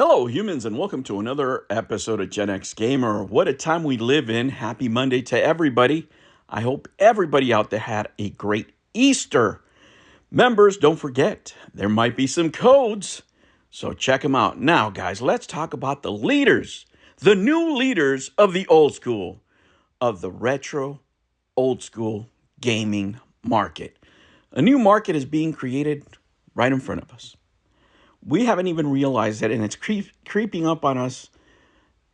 Hello, humans, and welcome to another episode of Gen X Gamer. What a time we live in. Happy Monday to everybody. I hope everybody out there had a great Easter. Members, don't forget, there might be some codes, so check them out. Now, guys, let's talk about the leaders, the new leaders of the old school, of the retro, old school gaming market. A new market is being created right in front of us. We haven't even realized it, and it's creeping up on us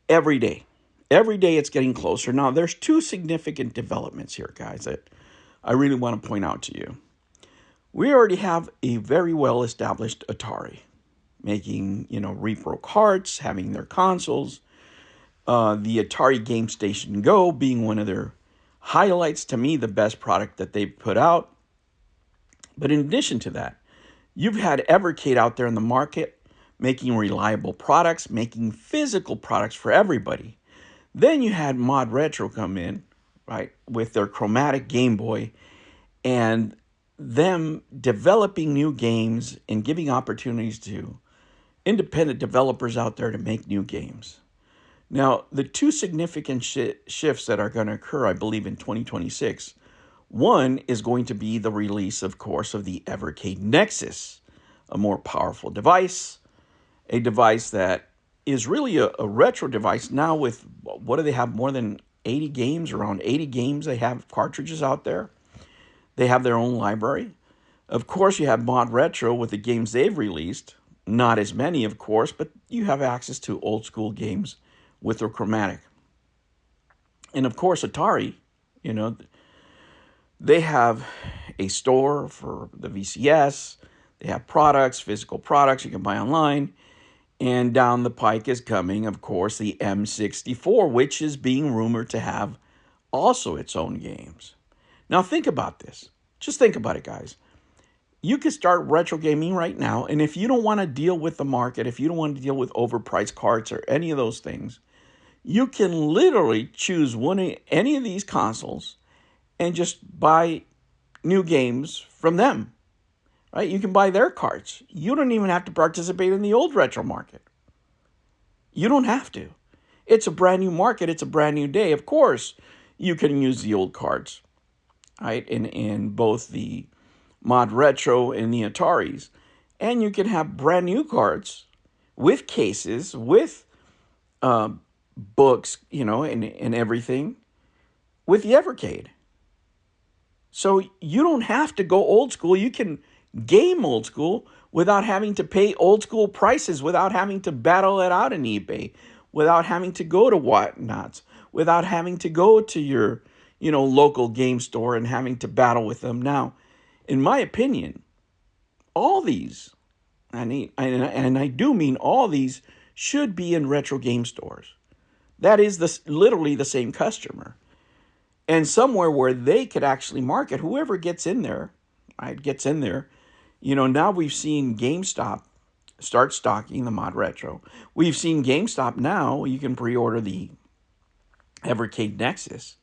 every day. Every day it's getting closer. Now, there's two significant developments here, guys, that I really want to point out to you. We already have a very well-established Atari, making, repro carts, having their consoles. The Atari Game Station Go being one of their highlights, to me, the best product that they've put out. But in addition to that, you've had Evercade out there in the market, making reliable products, making physical products for everybody. Then you had MODRetro come in, right, with their chromatic Game Boy, and them developing new games and giving opportunities to independent developers out there to make new games. Now, the two significant shifts that are going to occur, I believe, in 2026, one is going to be the release, of course, of the Evercade Nexus, a more powerful device, a device that is really a retro device now with, what do they have, more than 80 games, around 80 games they have cartridges out there. They have their own library. Of course, you have MODRetro with the games they've released. Not as many, of course, but you have access to old school games with their chromatic. And of course, Atari, they have a store for the VCS. They have products, physical products you can buy online. And down the pike is coming, of course, the M64, which is being rumored to have also its own games. Now think about this. Just think about it, guys. You could start retro gaming right now, and if you don't want to deal with the market, if you don't want to deal with overpriced carts or any of those things, you can literally choose any of these consoles and just buy new games from them, right? You can buy their carts. You don't even have to participate in the old retro market. You don't have to. It's a brand new market. It's a brand new day. Of course, you can use the old carts, right, in both the MODRetro and the Ataris. And you can have brand new carts with cases, with books, and everything, with the Evercade. So you don't have to go old school. You can game old school without having to pay old school prices, without having to battle it out in eBay, without having to go to whatnots, without having to go to your, local game store and having to battle with them. Now, in my opinion, all these, and I do mean all these, should be in retro game stores. That is literally the same customer. And somewhere where they could actually market, whoever gets in there, right, gets in there. Now we've seen GameStop start stocking the MODRetro. We've seen GameStop now, you can pre-order the Evercade Nexus.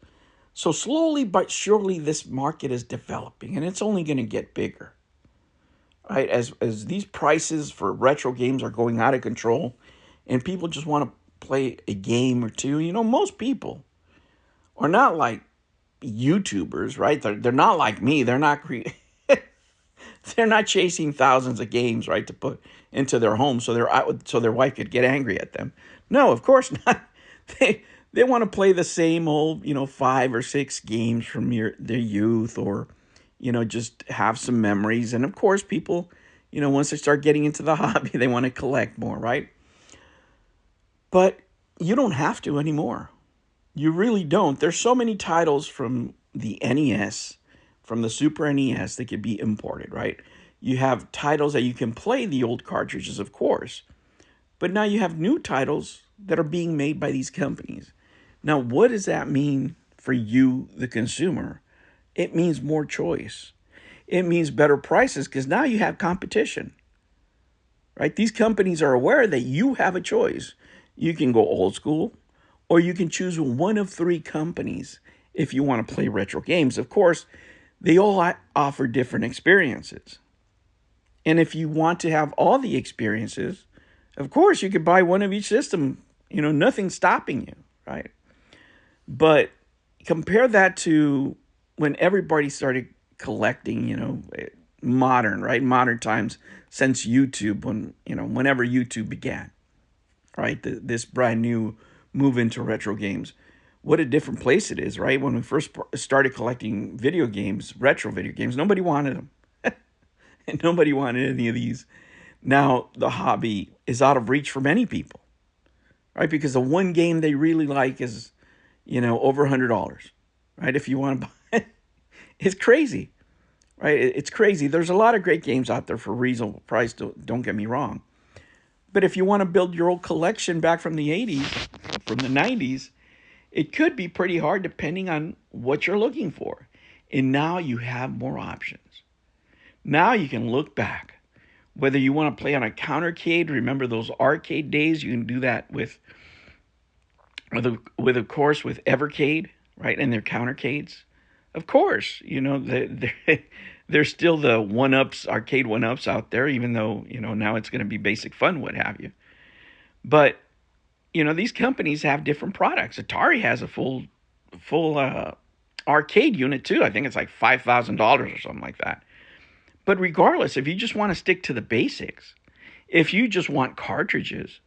So slowly but surely this market is developing, and it's only going to get bigger, right? As these prices for retro games are going out of control and people just want to play a game or two, most people are not like YouTubers, right? They're not like me. They're not they're not chasing thousands of games, right, to put into their home so their wife could get angry at them. No, of course not. They want to play the same old, 5 or 6 games from their youth, or just have some memories. And of course, people, once they start getting into the hobby, they want to collect more, right? But you don't have to anymore. You really don't. There's so many titles from the NES, from the Super NES, that could be imported, right? You have titles that you can play the old cartridges, of course. But now you have new titles that are being made by these companies. Now, what does that mean for you, the consumer? It means more choice. It means better prices, because now you have competition, right? These companies are aware that you have a choice. You can go old school, or you can choose one of 3 companies if you want to play retro games. Of course, they all offer different experiences. And if you want to have all the experiences, Of course, you could buy one of each system. Nothing's stopping you, right? But compare that to when everybody started collecting, modern, right? Modern times since YouTube, whenever YouTube began, right? This brand new move into retro games. What a different place it is, right? When we first started collecting video games, retro video games, nobody wanted them. And nobody wanted any of these. Now the hobby is out of reach for many people, right? Because the one game they really like is, over $100, right? If you want to buy it, it's crazy, right? It's crazy. There's a lot of great games out there for reasonable price. Don't get me wrong. But if you want to build your old collection back from the 80s, from the 90s, it could be pretty hard depending on what you're looking for. And now you have more options. Now you can look back. Whether you want to play on a countercade, remember those arcade days? You can do that with of course, with Evercade, right? And their countercades. Of course, there's still the one-ups, arcade one-ups out there, even though, now it's going to be basic fun, what have you. But, these companies have different products. Atari has a full arcade unit too. I think it's like $5,000 or something like that. But regardless, if you just want to stick to the basics, if you just want cartridges,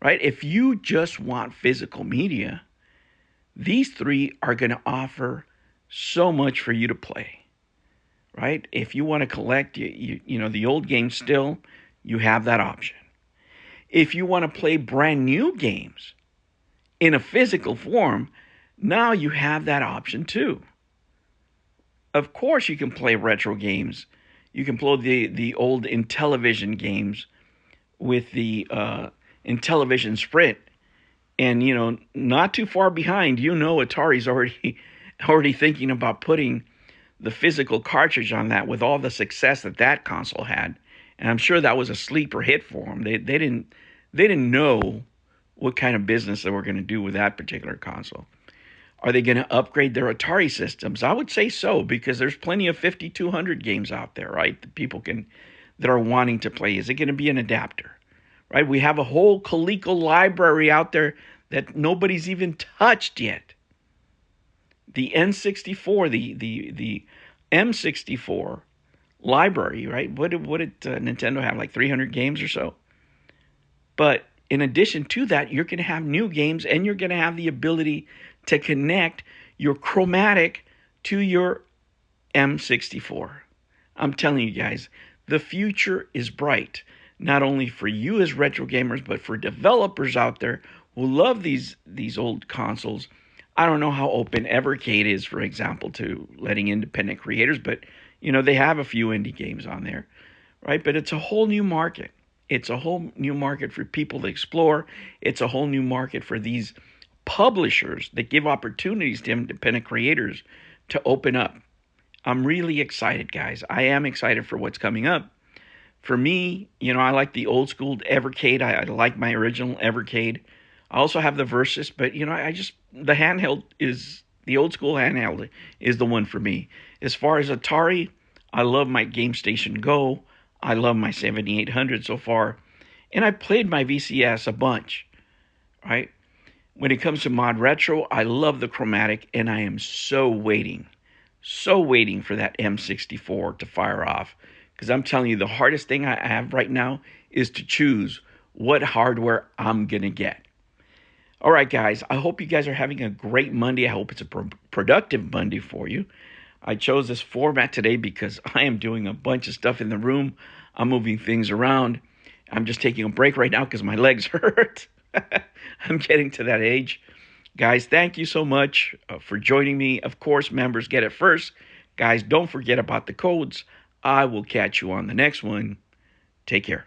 right? If you just want physical media, these three are going to offer so much for you to play, right? If you want to collect, the old games still, you have that option. If you want to play brand new games in a physical form, now you have that option too. Of course, you can play retro games. You can play the old Intellivision games with the Intellivision Sprint. And, not too far behind, Atari's already thinking about putting the physical cartridge on that with all the success that console had. And I'm sure that was a sleeper hit for them. They didn't know what kind of business they were going to do with that particular console. Are they going to upgrade their Atari systems? I would say so, because there's plenty of 5200 games out there, right? That are wanting to play. Is it going to be an adapter? Right? We have a whole Coleco library out there that nobody's even touched yet. The N64, the M64 library, right? What did Nintendo have, like 300 games or so? But in addition to that, you're going to have new games, and you're going to have the ability to connect your chromatic to your M64. I'm telling you guys, the future is bright. Not only for you as retro gamers, but for developers out there who love these old consoles. I don't know how open Evercade is, for example, to letting independent creators, but they have a few indie games on there, right? But it's a whole new market. It's a whole new market for people to explore. It's a whole new market for these publishers that give opportunities to independent creators to open up. I'm really excited, guys. I am excited for what's coming up. For me, I like the old school Evercade. I like my original Evercade. I also have the Versus, but the handheld is the old school handheld is the one for me. As far as Atari, I love my Game Station Go. I love my 7800 so far, and I played my VCS a bunch, right? When it comes to MODRetro, I love the chromatic, and I am so waiting for that M64 to fire off. Because I'm telling you, the hardest thing I have right now is to choose what hardware I'm going to get. All right, guys, I hope you guys are having a great Monday. I hope it's a productive Monday for you. I chose this format today because I am doing a bunch of stuff in the room. I'm moving things around. I'm just taking a break right now because my legs hurt. I'm getting to that age. Guys, thank you so much for joining me. Of course, members get it first. Guys, don't forget about the codes. I will catch you on the next one. Take care.